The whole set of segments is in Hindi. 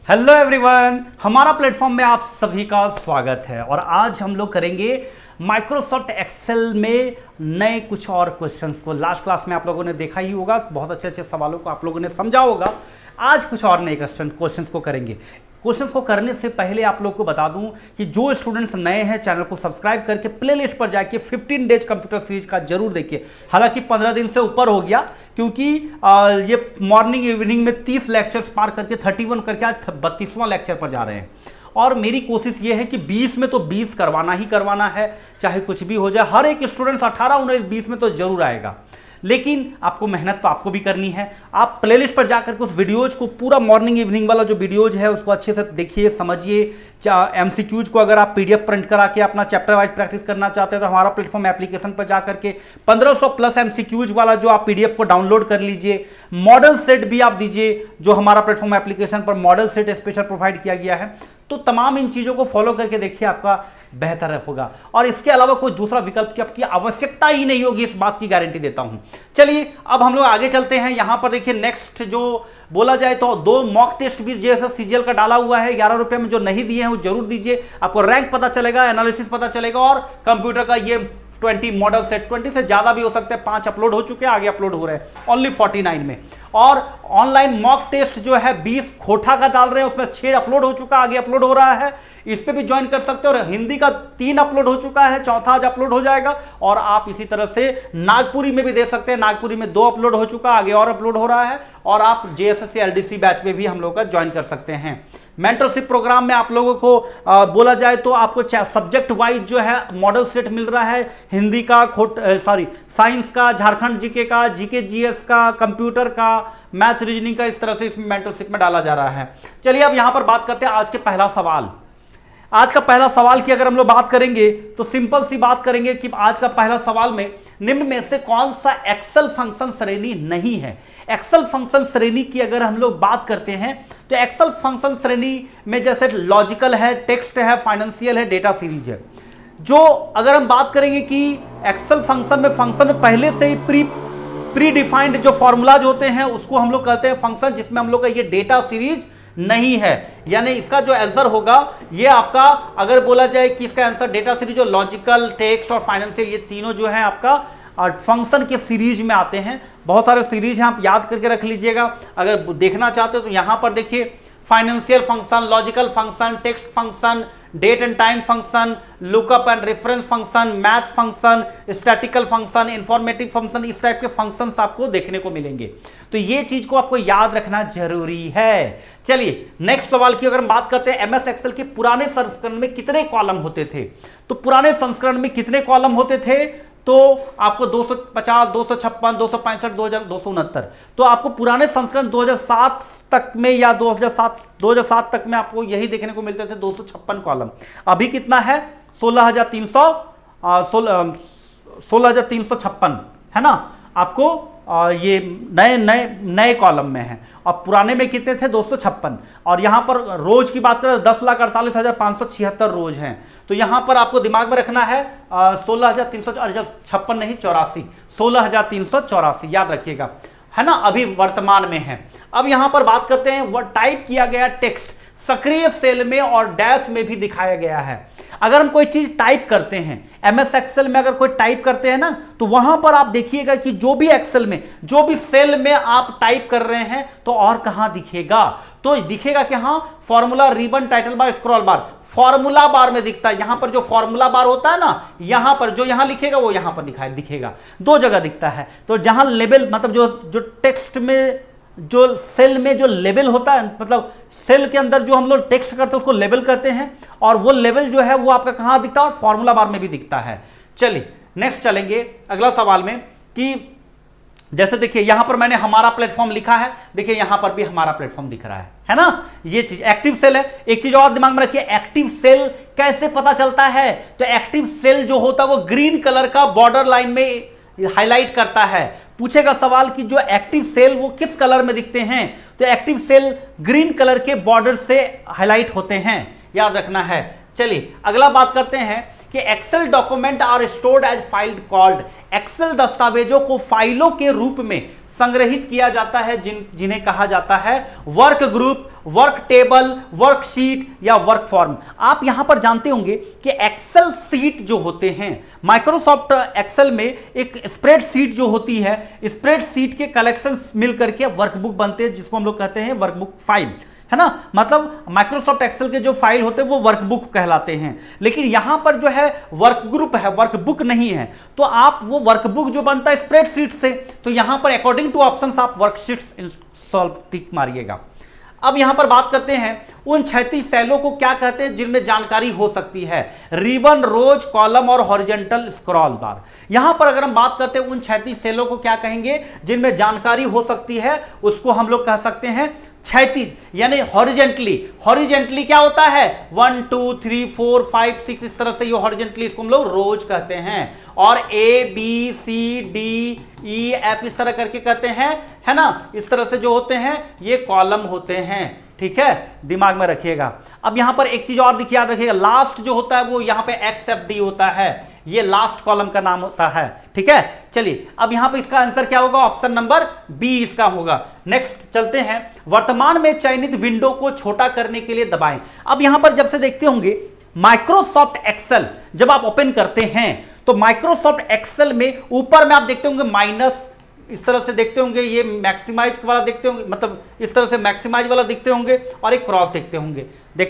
हेलो एवरीवन, हमारा प्लेटफॉर्म में आप सभी का स्वागत है। और आज हम लोग करेंगे माइक्रोसॉफ्ट एक्सेल में नए कुछ और क्वेश्चंस को। लास्ट क्लास में आप लोगों ने देखा ही होगा, बहुत अच्छे अच्छे सवालों को आप लोगों ने समझा होगा। आज कुछ और नए क्वेश्चंस को करेंगे। क्वेश्चंस को करने से पहले आप लोग को बता दूं कि जो स्टूडेंट्स नए हैं चैनल को सब्सक्राइब करके प्लेलिस्ट पर जाके 15 डेज कंप्यूटर सीरीज का जरूर देखिए। हालांकि 15 दिन से ऊपर हो गया, क्योंकि ये मॉर्निंग इवनिंग में 30 लेक्चर्स पार करके 31 करके आज 32वां लेक्चर पर जा रहे हैं। और मेरी कोशिश ये है कि 20 में तो 20 करवाना ही करवाना है, चाहे कुछ भी हो जाए। हर एक स्टूडेंट्स 18, 19, 20 में तो जरूर आएगा, लेकिन आपको मेहनत तो आपको भी करनी है। आप प्लेलिस्ट पर जाकर के उस वीडियोज को, पूरा मॉर्निंग इवनिंग वाला जो वीडियोज है उसको अच्छे से देखिए, समझिए। एमसीक्यूज को अगर आप पीडीएफ प्रिंट करा के अपना चैप्टर वाइज प्रैक्टिस करना चाहते हैं तो हमारा प्लेटफॉर्म एप्लीकेशन पर जाकर के 1500 प्लस एमसीक्यूज वाला जो आप पीडीएफ को डाउनलोड कर लीजिए। मॉडल सेट भी आप दीजिए, जो हमारा प्लेटफॉर्म एप्लीकेशन पर मॉडल सेट स्पेशल प्रोवाइड किया गया है। तो तमाम इन चीज़ों को फॉलो करके देखिए, आपका बेहतर होगा। और इसके अलावा कोई दूसरा विकल्प की आपकी आवश्यकता ही नहीं होगी, इस बात की गारंटी देता हूं। चलिए अब हम लोग आगे चलते हैं। यहां पर देखिए नेक्स्ट जो बोला जाए तो 2 मॉक टेस्ट भी जैसा सीजीएल का डाला हुआ है 11 रुपए में। जो नहीं दिए हैं वो जरूर दीजिए, आपको रैंक पता चलेगा, एनालिसिस पता चलेगा। और कंप्यूटर का ये 20 मॉडल सेट, 20 से ज्यादा भी हो सकते हैं, 5 अपलोड हो चुके हैं, आगे अपलोड हो रहे हैं ओनली 49 में। और ऑनलाइन मॉक टेस्ट जो है 20 खोटा का डाल रहे हैं, उसमें 6 अपलोड हो चुका, आगे अपलोड हो रहा है, इस पे भी ज्वाइन कर सकते हो। और हिंदी का 3 अपलोड हो चुका है, चौथा आज अपलोड हो जाएगा। और आप इसी तरह से नागपुरी में भी दे सकते हैं, नागपुरी में 2 अपलोड हो चुका, आगे और अपलोड हो रहा है। और आप जेएसएससी एलडीसी बैच में भी हम लोग का ज्वाइन कर सकते हैं। मेंटरशिप प्रोग्राम में आप लोगों को बोला जाए तो आपको सब्जेक्ट वाइज जो है मॉडल सेट मिल रहा है। हिंदी का साइंस का, झारखंड जीके का, जीके जीएस का, कंप्यूटर का, मैथ रीजनिंग का, इस तरह से इसमें मेंटरशिप में डाला जा रहा है। चलिए अब यहां पर बात करते हैं आज के पहला सवाल। आज का पहला सवाल की अगर हम लोग बात करेंगे तो सिंपल सी बात करेंगे कि आज का पहला सवाल में निम्न में से कौन सा एक्सेल फंक्शन श्रेणी नहीं है। एक्सेल फंक्शन श्रेणी की अगर हम लोग बात करते हैं तो एक्सेल फंक्शन श्रेणी में जैसे लॉजिकल है, टेक्स्ट है, फाइनेंशियल है, डेटा सीरीज है। जो अगर हम बात करेंगे कि एक्सेल फंक्शन में पहले से ही प्री डिफाइंड जो फॉर्मूलाज होते हैं उसको हम लोग कहते हैं फंक्शन, जिसमें हम लोग का ये डेटा सीरीज नहीं है। यानी इसका जो आंसर होगा ये आपका, अगर बोला जाए कि इसका आंसर डेटा सीरीज, जो लॉजिकल, टेक्स्ट और फाइनेंशियल, ये तीनों जो है आपका फंक्शन के सीरीज में आते हैं। बहुत सारे सीरीज हैं, आप याद करके रख लीजिएगा। अगर देखना चाहते हो तो यहां पर देखिए, financial function, logical function, text function, date and time function, lookup and reference function, math function, statistical function, informative function, इस टाइप के फंक्शंस आपको देखने को मिलेंगे। तो ये चीज को आपको याद रखना जरूरी है। चलिए नेक्स्ट सवाल की अगर हम बात करते हैं, एमएस एक्सेल के पुराने संस्करण में कितने कॉलम होते थे। तो पुराने संस्करण में कितने कॉलम होते थे तो आपको 250, 256, 265, 269। तो आपको पुराने संस्करण 2007 तक में या 2007 तक में आपको यही देखने को मिलते थे 256 कॉलम। अभी कितना है? 16,356 है ना। आपको ये नए कॉलम में है। और पुराने में कितने थे? 256। और यहां पर रोज की बात करें 10,48,576 रोज हैं। तो यहां पर आपको दिमाग में रखना है 16,356 नहीं, 84, 16,384 याद रखिएगा, है ना। अभी वर्तमान में है। अब यहां पर बात करते हैं, वह टाइप किया गया टेक्स्ट सक्रिय सेल में और डैश में भी दिखाया गया है। अगर हम कोई चीज टाइप करते हैं एमएस एक्सेल में, अगर कोई टाइप करते हैं ना, तो वहां पर आप देखिएगा कि जो भी एक्सेल में, जो भी सेल में आप टाइप कर रहे हैं तो और कहां दिखेगा? तो दिखेगा कि हाँ, formula, ribbon, title bar, scroll बार। फॉर्मूला बार में दिखता है। यहां पर जो फॉर्मूला बार होता है ना, यहां पर जो यहां लिखेगा वो यहां पर दिखेगा। 2 जगह दिखता है। तो जहां लेबल, मतलब जो टेक्स्ट में, जो सेल में जो लेबल होता है, मतलब सेल के अंदर जो हम लोग टेक्स्ट करते हैं उसको लेबल कहते हैं। और वो लेबल जो है वो आपका कहां दिखता है? और फॉर्मूला बार में भी दिखता है। चलिए नेक्स्ट चलेंगे अगला सवाल में कि जैसे देखिए यहां पर मैंने हमारा प्लेटफॉर्म लिखा है, देखिए यहां पर भी हमारा प्लेटफॉर्म दिख रहा है ना। ये चीज एक्टिव सेल है। एक चीज और दिमाग में रखिए, एक्टिव सेल कैसे पता चलता है? तो एक्टिव सेल जो होता है वो ग्रीन कलर का बॉर्डर लाइन में हाईलाइट करता है। पूछेगा सवाल कि जो एक्टिव सेल वो किस कलर में दिखते हैं, तो एक्टिव सेल ग्रीन कलर के बॉर्डर से हाईलाइट होते हैं, याद रखना है। चलिए अगला बात करते हैं कि excel document are stored as file called. Excel दस्तावेजों को फाइलों के रूप में संग्रहित किया जाता है जिन्हें कहा जाता है work group work table, worksheet या वर्क फॉर्म। आप यहां पर जानते होंगे कि एक्सेल सीट जो होते हैं, माइक्रोसॉफ्ट एक्सेल में एक स्प्रेड सीट जो होती है, स्प्रेड सीट के कलेक्शंस मिल करके वर्कबुक बनते हैं, जिसको हम लोग कहते हैं वर्कबुक फाइल, है ना। मतलब माइक्रोसॉफ्ट एक्सेल के जो फाइल होते हैं वो वर्कबुक कहलाते हैं, लेकिन यहां पर जो है वर्क ग्रुप है, वर्कबुक नहीं है। तो आप वो वर्कबुक जो बनता है स्प्रेडशीट से, तो यहां पर अकॉर्डिंग टू ऑप्शंस आप वर्कशीट्स इंस्टॉल टिक मारिएगा। अब यहां पर बात करते हैं उन 36 सेलों को क्या कहते हैं जिनमें जानकारी हो सकती है। रिबन, रोज, कॉलम और हॉरिजॉन्टल स्क्रॉल बार। यहां पर अगर हम बात करते हैं उन 36 सेलों को क्या कहेंगे जिनमें जानकारी हो सकती है, उसको हम लोग कह सकते हैं क्षैतिज, यानी हॉरिजेंटली। हॉरिजेंटली क्या होता है, 1 2 3 4 5 6 इस तरह से ये हॉरिजेंटली, इसको हम लोग रोज कहते हैं। और A B C D E F इस तरह करके कहते हैं, है ना। इस तरह से जो होते हैं ये कॉलम होते हैं, ठीक है, दिमाग में रखिएगा। अब यहां पर एक चीज और देखिए, याद रखिएगा, लास्ट जो होता है वो यहां पे XFD होता है, ये लास्ट कॉलम का नाम होता है, ठीक है। चलिए अब यहां पे इसका आंसर क्या होगा, ऑप्शन नंबर बी इसका होगा। नेक्स्ट चलते हैं, वर्तमान में चयनित विंडो को छोटा करने के लिए दबाएं। अब यहां पर जब से देखते होंगे माइक्रोसॉफ्ट एक्सेल जब आप ओपन करते हैं तो माइक्रोसॉफ्ट एक्सेल में ऊपर में आप देखते होंगे माइनस, इस तरह से देखते होंगे, ये मैक्सिमाइज वाला देखते होंगे, मतलब इस तरह से मैक्सिमाइज वाला देखते होंगे, और एक क्रॉस देखते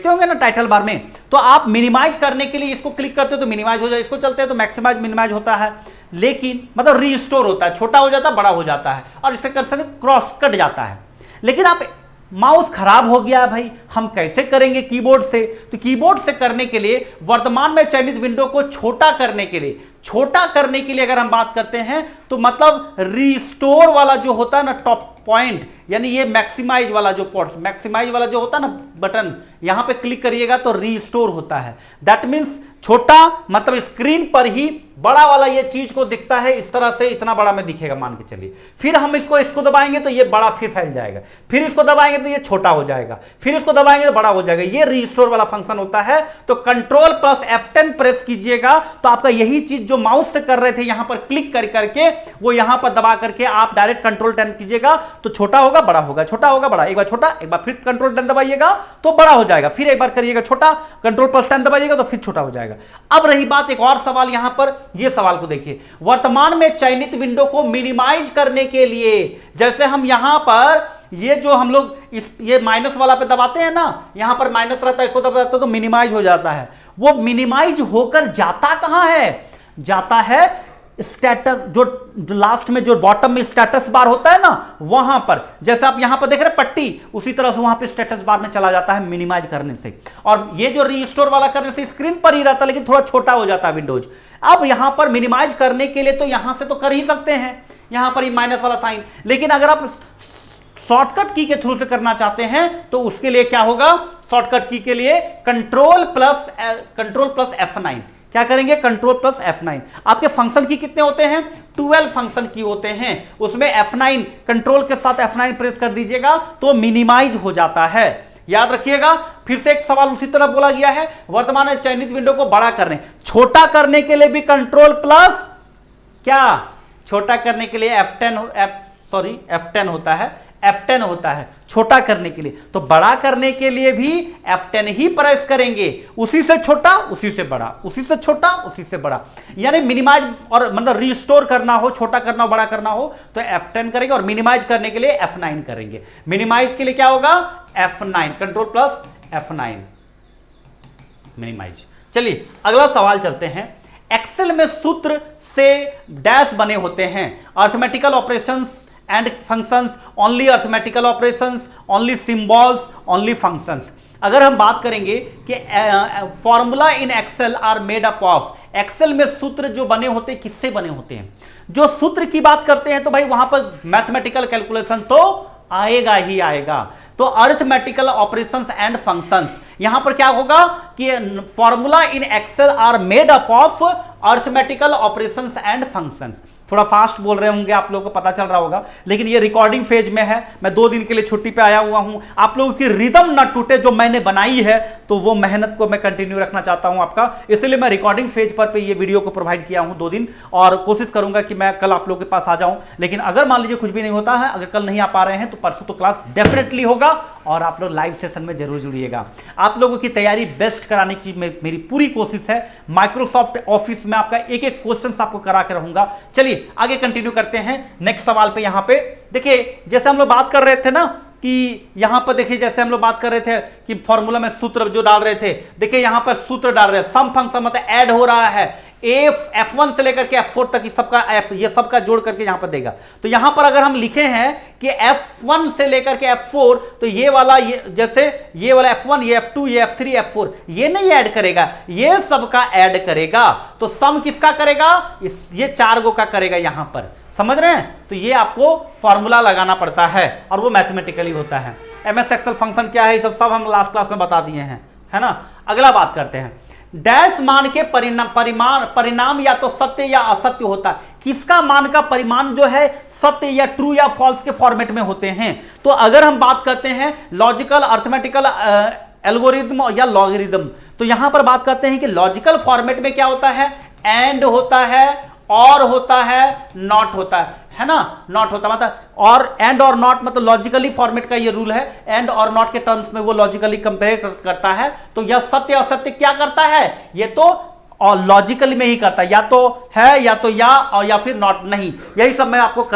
होंगे ना टाइटल बार में। तो आप मिनिमाइज करने के लिए इसको क्लिक करते हो तो मिनिमाइज हो जाए, इसको चलते हैं तो मैक्सिमाइज मिनिमाइज होता है, लेकिन मतलब रीस्टोर होता है, छोटा हो जाता है बड़ा हो जाता है, और इससे कर सकते क्रॉस कट जाता है। लेकिन आप माउस खराब हो गया भाई, हम कैसे करेंगे कीबोर्ड से, तो कीबोर्ड से करने के लिए वर्तमान में चयनित विंडो को छोटा करने के लिए अगर हम बात करते हैं तो मतलब रीस्टोर वाला जो होता है ना टॉप पॉइंट, यानी ये मैक्सिमाइज वाला जो होता है ना बटन, यहां पे क्लिक करिएगा तो रीस्टोर होता है। दैट मींस छोटा मतलब स्क्रीन पर ही बड़ा वाला ये चीज को दिखता है, इस तरह से इतना बड़ा में दिखेगा मान के चलिए। फिर हम इसको दबाएंगे तो ये बड़ा फिर फैल जाएगा, फिर इसको दबाएंगे तो ये छोटा हो जाएगा, फिर इसको दबाएंगे तो बड़ा हो जाएगा। ये रीस्टोर वाला फंक्शन होता है। तो कंट्रोल प्लस F10 प्रेस कीजिएगा तो आपका यही चीज जो माउस से कर रहे थे यहां पर क्लिक करके वो यहां पर दबा करके आप डायरेक्ट कंट्रोल 10 कीजिएगा तो छोटा होगा बड़ा होगा, छोटा होगा बड़ा, एक बार छोटा, एक बार फिर कंट्रोल 10 दबाइएगा तो बड़ा हो जाएगा, फिर एक बार करिएगा छोटा, कंट्रोल प्लस 10 दबाइएगा तो फिर छोटा हो जाएगा। अब रही बात एक और सवाल, यहां पर ये सवाल को देखिए, वर्तमान में चयनित विंडो को मिनिमाइज करने के लिए, जैसे हम यहां पर ये जो हम लोग ये माइनस वाला पे दबाते हैं ना, यहां पर माइनस रहता है, इसको दबाते तो मिनिमाइज हो जाता है। वो मिनिमाइज होकर जाता कहां है, जाता है स्टेटस, जो लास्ट में जो बॉटम में स्टेटस बार होता है ना वहां पर, जैसे आप यहां पर देख रहे हैं पट्टी, उसी तरह से वहां पे स्टेटस बार में चला जाता है मिनिमाइज करने से। और ये जो रीस्टोर वाला करने से स्क्रीन पर ही रहता है लेकिन थोड़ा छोटा हो जाता है विंडोज। अब यहां पर मिनिमाइज करने के लिए तो यहां से तो कर ही सकते हैं, यहां पर ही माइनस वाला साइन, लेकिन अगर आप शॉर्टकट की के थ्रू से करना चाहते हैं तो उसके लिए क्या होगा, शॉर्टकट की के लिए कंट्रोल प्लस F9, क्या करेंगे, कंट्रोल प्लस F9। आपके फंक्शन की कितने होते हैं, 12 फंक्शन की होते हैं, उसमें F9 कंट्रोल के साथ F9 प्रेस कर दीजिएगा तो मिनिमाइज हो जाता है। याद रखिएगा। फिर से एक सवाल उसी तरह बोला गया है, वर्तमान में चयनित विंडो को बड़ा करने, छोटा करने के लिए भी कंट्रोल प्लस क्या, छोटा करने के लिए F10 होता है, F10 होता है छोटा करने के लिए, तो बड़ा करने के लिए भी F10 ही प्रेस करेंगे, उसी से छोटा उसी से बड़ा, उसी से छोटा उसी से बड़ा, यानी मिनिमाइज और मतलब रिस्टोर करना हो, छोटा करना हो बड़ा करना हो तो F10 करेंगे, और मिनिमाइज करने के लिए F9 करेंगे। मिनिमाइज के लिए क्या होगा, F9, control plus F9 minimise. चलिए अगला सवाल चलते हैं। एक्सेल में सूत्र से डैश बने होते हैं, arithmetical operations and functions, only arithmetical operations, only symbols, only functions। अगर हम बात करेंगे कि formula in excel are made up of, excel में सूत्र जो बने होते हैं किससे बने होते हैं, जो सूत्र की बात करते हैं तो भाई वहां पर मैथमेटिकल कैलकुलेशन तो आएगा ही आएगा। तो अरिथमेटिकल ऑपरेशंस एंड फंक्शंस, यहां पर क्या होगा कि formula in excel are made up of arithmetical operations and functions. थोड़ा फास्ट बोल रहे होंगे, आप लोगों को पता चल रहा होगा, लेकिन ये रिकॉर्डिंग फेज में है। मैं 2 दिन के लिए छुट्टी पे आया हुआ हूं। आप लोगों की रिदम ना टूटे जो मैंने बनाई है, तो वो मेहनत को मैं कंटिन्यू रखना चाहता हूं आपका, इसलिए मैं रिकॉर्डिंग फेज पर ये वीडियो को प्रोवाइड किया हूं 2 दिन, और कोशिश करूंगा कि मैं कल आप लोगों के पास आ जाऊं। लेकिन अगर मान लीजिए कुछ भी नहीं होता है, अगर कल नहीं आ पा रहे हैं, तो परसों तो क्लास डेफिनेटली होगा, और आप लोग लाइव सेशन में जरूर जुड़िएगा। आप लोगों की तैयारी बेस्ट कराने की मेरी पूरी कोशिश है। माइक्रोसॉफ्ट ऑफिस में आपका एक एक क्वेश्चन आपको करा के रहूंगा। चलिए आगे कंटिन्यू करते हैं नेक्स्ट सवाल पे। यहां पे देखिए, जैसे हम लोग बात कर रहे थे ना कि यहां पर देखिए, जैसे हम लोग बात कर रहे थे कि फॉर्मूला में सूत्र जो डाल रहे थे, देखिए यहां पर सूत्र डाल रहे हैं, सम फंक्शन मतलब ऐड हो रहा है, F1 से लेकर के F4 तक सबका F, ये सबका जोड़ करके यहां पर देगा। तो यहां पर अगर हम लिखे हैं कि F1 से लेकर के F4, तो ये वाला, ये जैसे ये वाला F1, ये F2, ये F3, F4, ये नहीं ऐड करेगा, ये सबका ऐड करेगा। तो सम किसका करेगा? ये 4 गो का करेगा यहां पर, समझ रहे हैं? तो ये आपको फॉर्मूला लगाना पड़ता है, और वो मैथमेटिकली होता है। MS एक्सेल फंक्शन क्या है, ये सब हम लास्ट क्लास में बता दिए हैं, है ना। अगला बात करते हैं, डैश मान के परिणाम या तो सत्य या असत्य होता है। किसका मान का परिमाण जो है सत्य या ट्रू या फॉल्स के फॉर्मेट में होते हैं। तो अगर हम बात करते हैं लॉजिकल, अर्थमेटिकल, एल्गोरिथम या लॉगरिथम, तो यहां पर बात करते हैं कि लॉजिकल फॉर्मेट में क्या होता है, एंड होता है, और होता है, नॉट होता है ना। नॉट होता मतलब, और एंड और नॉट मतलब लॉजिकली फॉर्मेट का ये रूल है, एंड और नॉट के टर्म्स में वो लॉजिकली कंपेयर करता है। तो यह सत्य असत्य क्या करता है, ये तो और लॉजिकली में ही करता है, या तो है या तो या, और या फिर नॉट नहीं, यही सब मैं आपको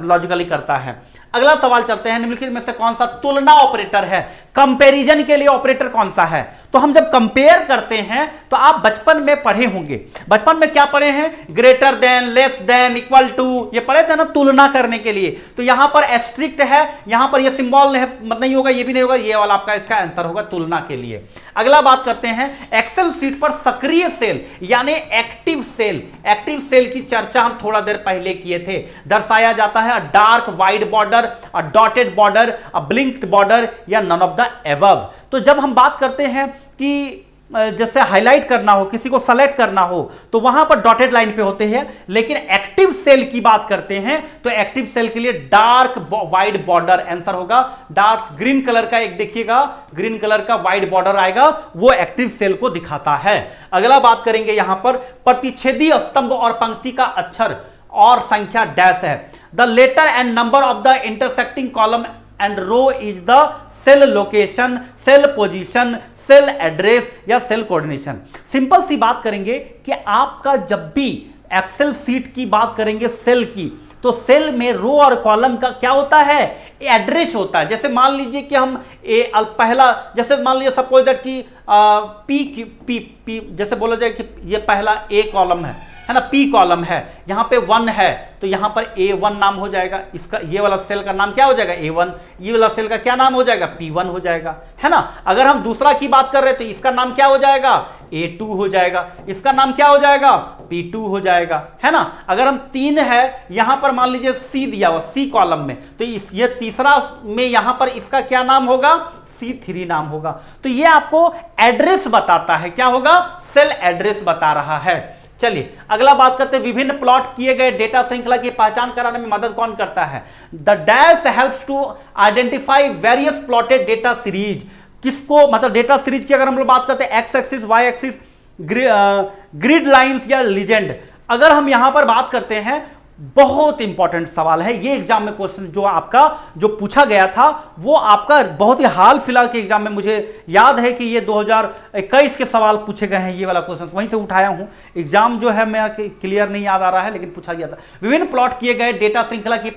लॉजिकली करता है। अगला सवाल चलते हैं, निम्नलिखित में से कौन सा तुलना ऑपरेटर है, कंपैरिजन के लिए ऑपरेटर कौन सा है। तो हम जब कंपेयर करते हैं, तो आप बचपन में पढ़े होंगे, बचपन में क्या पढ़े हैं, greater than, less than, equal to, ये पढ़े थे ना तुलना करने के लिए। तो यहां पर एस्ट्रिक्ट है, यहां पर ये सिंबल है, मतलब नहीं होगा, ये भी नहीं होगा, ये वाला आपका इसका आंसर होगा तुलना के लिए। अगला बात करते हैं, एक्सेल सीट पर सक्रिय सेल यानी एक्टिव सेल, एक्टिव सेल की चर्चा हम थोड़ा देर पहले किए थे। दर्शाया जाता है डार्क वाइड बॉर्डर, अ डॉटेड बॉर्डर, अ ब्लिंक्ड बॉर्डर, या नन ऑफ द एबव। तो जब हम बात करते हैं कि जैसे हाईलाइट करना हो, किसी को सेलेक्ट करना हो, तो वहां पर डॉटेड लाइन पे होते हैं, लेकिन एक्टिव सेल की बात करते हैं तो एक्टिव सेल के लिए डार्क वाइड बॉर्डर आंसर होगा। डार्क ग्रीन कलर का एक देखिएगा, ग्रीन कलर का वाइड बॉर्डर आएगा, वो एक्टिव सेल को दिखाता है। अगला बात करेंगे, यहां पर प्रतिच्छेदी स्तंभ और पंक्ति का अक्षर और संख्या डैश है। The letter and number of the intersecting column and row is the cell location, cell position, cell address या सेल कोऑर्डिनेशन। सिंपल सी बात करेंगे कि आपका जब भी एक्सेल सीट की बात करेंगे सेल की, तो सेल में रो और कॉलम का क्या होता है, एड्रेस होता है। जैसे मान लीजिए कि हम पहला, जैसे मान लीजिए सपोज दैट कि पी जैसे बोला जाए कि ये पहला ए कॉलम है ना, पी कॉलम है, यहां पे 1 है, तो यहां पर A1 नाम हो जाएगा, इसका ये वाला सेल का नाम क्या हो जाएगा, A1, ये वाला सेल का क्या नाम हो जाएगा, P1 हो जाएगा, है ना। अगर हम दूसरा की बात कर रहे हैं तो इसका नाम क्या हो जाएगा, A2 हो जाएगा, इसका नाम क्या हो जाएगा, P2 हो जाएगा, है ना। अगर हम 3 है, यहां पर मान लीजिए C दिया हुआ, C कॉलम में, तो ये तीसरा में यहां पर इसका क्या नाम होगा, C3 नाम होगा। तो ये आपको एड्रेस बताता है, क्या होगा, सेल एड्रेस बता रहा है। चलिए अगला बात करते हैं, विभिन्न प्लॉट किए गए डेटा श्रृंखला की पहचान कराने में मदद कौन करता है। The dash helps to identify various plotted data series. किसको, मतलब डेटा सीरीज की अगर हम लोग बात करते हैं, X axis, Y axis, grid lines या लीजेंड। अगर हम यहां पर बात करते हैं, बहुत इंपॉर्टेंट सवाल है ये, एग्जाम में क्वेश्चन जो आपका जो पूछा गया था, वो आपका बहुत ही हाल फिलहाल के एग्जाम में, मुझे याद है कि ये 2021 के सवाल पूछे गए हैं, ये वाला क्वेश्चन वहीं से उठाया हूं। एग्जाम जो है मेरा क्लियर नहीं याद आ रहा है, लेकिन पूछा गया था। विभिन्न प्लॉट किए गए डेटा श्रृंखला की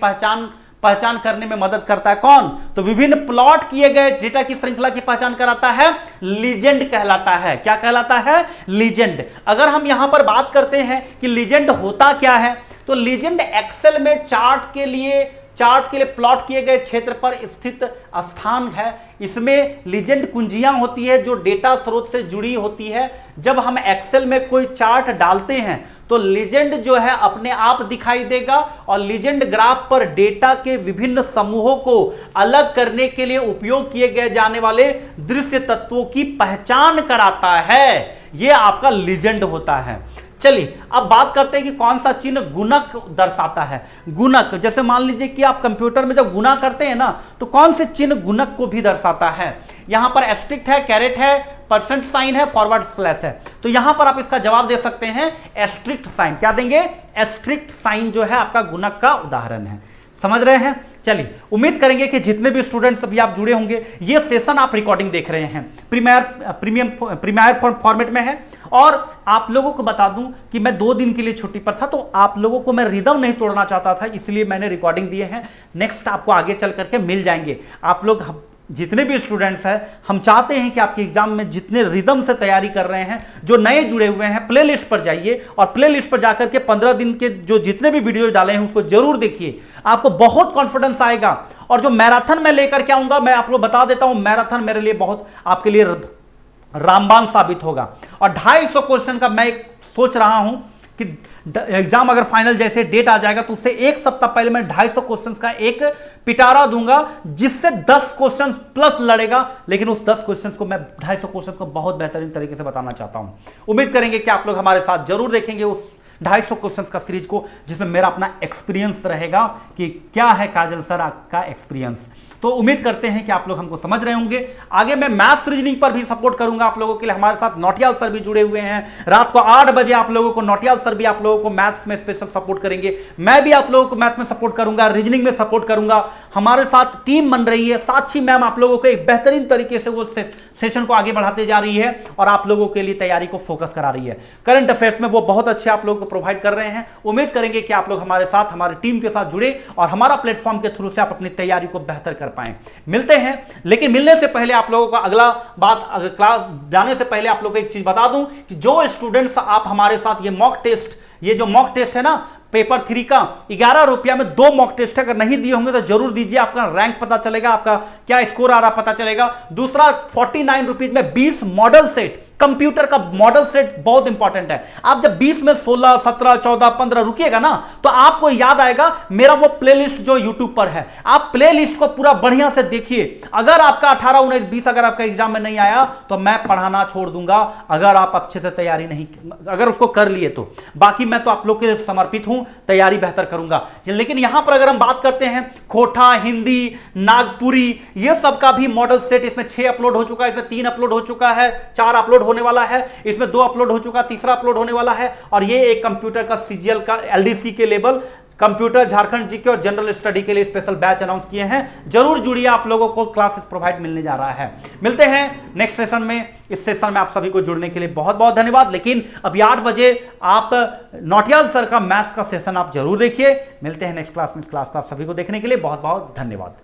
पहचान करने में मदद करता है कौन, तो विभिन्न प्लॉट किए गए डेटा की श्रृंखला की पहचान कराता है, लीजेंड कहलाता है। क्या कहलाता है, लीजेंड। अगर हम यहां पर बात करते हैं कि लीजेंड होता क्या है, तो लीजेंड एक्सेल में चार्ट के लिए प्लॉट किए गए क्षेत्र पर स्थित स्थान है। इसमें लीजेंड कुंजियां होती है जो डेटा स्रोत से जुड़ी होती है। जब हम एक्सेल में कोई चार्ट डालते हैं तो लीजेंड जो है अपने आप दिखाई देगा, और लीजेंड ग्राफ पर डेटा के विभिन्न समूहों को अलग करने के लिए उपयोग किए गए जाने वाले दृश्य तत्वों की पहचान कराता है। यह आपका लीजेंड होता है। चलिए अब बात करते हैं कि कौन सा चिन्ह गुणक दर्शाता है। गुणक, जैसे मान लीजिए कि आप कंप्यूटर में जब गुणा करते हैं ना, तो कौन से चिन्ह गुणक को भी दर्शाता है। यहां पर एस्ट्रिक्ट है, कैरेट है, परसेंट साइन है, फॉरवर्ड स्लैश है। तो यहां पर आप इसका जवाब दे सकते हैं एस्ट्रिक्ट साइन। क्या देंगे? एस्ट्रिक्ट साइन जो है आपका गुणक का उदाहरण है। समझ रहे हैं? चलिए, उम्मीद करेंगे कि जितने भी स्टूडेंट्स अभी आप जुड़े होंगे, ये सेशन आप रिकॉर्डिंग देख रहे हैं, प्रीमियर फॉर्मेट में है। और आप लोगों को बता दूं कि मैं 2 दिन के लिए छुट्टी पर था, तो आप लोगों को मैं रिदम नहीं तोड़ना चाहता था, इसलिए मैंने रिकॉर्डिंग दिए हैं। नेक्स्ट आपको आगे चल करके मिल जाएंगे। आप लोग जितने भी स्टूडेंट्स हैं, हम चाहते हैं कि आपके एग्जाम में जितने रिदम से तैयारी कर रहे हैं, जो नए जुड़े हुए हैं, प्लेलिस्ट पर जाइए और प्लेलिस्ट पर जाकर के 15 दिन के जो जितने भी वीडियो डाले हैं उसको जरूर देखिए। आपको बहुत कॉन्फिडेंस आएगा। और जो मैराथन में लेकर के आऊंगा, मैं आपको बता देता हूं, मैराथन मेरे लिए बहुत आपके लिए रामबाण साबित होगा। और 250 क्वेश्चन का मैं सोच रहा हूं कि एग्जाम अगर फाइनल जैसे डेट आ जाएगा तो उससे 1 सप्ताह पहले मैं 250 क्वेश्चन का एक पिटारा दूंगा, जिससे 10 क्वेश्चन प्लस लड़ेगा। लेकिन उस 10 क्वेश्चन को मैं 250 क्वेश्चन को बहुत बेहतरीन तरीके से बताना चाहता हूं। उम्मीद करेंगे कि आप लोग हमारे साथ जरूर देखेंगे उस 250 क्वेश्चन का सीरीज को, जिसमें मेरा अपना एक्सपीरियंस रहेगा कि क्या है काजल सर का एक्सपीरियंस। तो उम्मीद करते हैं कि आप लोग हमको समझ रहे होंगे। आगे मैं मैथ्स रीजनिंग पर भी सपोर्ट करूंगा आप लोगों के लिए। हमारे साथ नौटियाल सर भी जुड़े हुए हैं। रात को 8 बजे आप लोगों को नौटियाल सर भी आप लोगों को मैथ्स में स्पेशल सपोर्ट करेंगे। मैं भी आप लोगों को मैथ में सपोर्ट करूंगा, रीजनिंग में सपोर्ट करूंगा। हमारे साथ टीम बन रही है। साक्षी मैम आप लोगों को एक बेहतरीन तरीके से वो सेशन को आगे बढ़ाते जा रही है और आप लोगों के लिए तैयारी को फोकस करा रही है। करंट अफेयर्स में वो बहुत अच्छे आप लोगों को प्रोवाइड कर रहे हैं। उम्मीद करेंगे कि आप लोग हमारे साथ, हमारी टीम के साथ जुड़े और हमारा प्लेटफॉर्म के थ्रू से आप अपनी तैयारी को बेहतर कर पाएं। मिलते हैं, लेकिन मिलने से पहले आप लोगों का अगला बात, क्लास जाने से पहले आप लोगों को एक चीज बता दूं कि जो स्टूडेंट्स आप हमारे साथ ये जो मॉक टेस्ट है ना, पेपर 3 का 11 रुपया में 2 मॉक टेस्ट है, अगर नहीं दिए होंगे तो जरूर दीजिए। आपका रैंक पता चलेगा, आपका क्या स्कोर आ रहा पता चलेगा। दूसरा 49 रुपीज में 20 मॉडल सेट, कंप्यूटर का मॉडल सेट बहुत इंपॉर्टेंट है। आप जब 20 में 16, 17, 14, 15 रुकिएगा ना, तो आपको याद आएगा मेरा वो प्लेलिस्ट जो यूट्यूब पर है। आप प्लेलिस्ट को पूरा बढ़िया से देखिए। अगर आपका 18, 19, 20 अगर आपका एग्जाम में नहीं आया तो मैं पढ़ाना छोड़ दूंगा, अगर आप अच्छे से तैयारी नहीं, अगर उसको कर लिए तो। बाकी मैं तो आप लोग के लिए समर्पित हूं, तैयारी बेहतर करूंगा। लेकिन यहां पर अगर हम बात करते हैं खोटा, हिंदी, नागपुरी, ये सब का भी मॉडल सेट इसमें 6 अपलोड हो चुका है, इसमें 3 अपलोड हो चुका है, 4 अपलोड होने वाला है, इसमें 2 अपलोड हो चुका, तीसरा अपलोड होने वाला है। और ये एक कंप्यूटर का सीजीएल का एलडीसी के लेवल, कंप्यूटर झारखंड जीके और जनरल स्टडी के लिए स्पेशल बैच अनाउंस किए हैं। जरूर जुड़िए, आप लोगों को क्लासेस प्रोवाइड मिलने जा रहा है। मिलते हैं नेक्स्ट सेशन में। इस सेशन में आप सभी को जुड़ने के लिए बहुत बहुत धन्यवाद। लेकिन अभी 8 बजे आप नौटियाल सर का मैथ्स का सेशन आप जरूर देखिए। मिलते हैं नेक्स्ट क्लास में। इस क्लास को आप सभी को देखने के लिए बहुत बहुत धन्यवाद।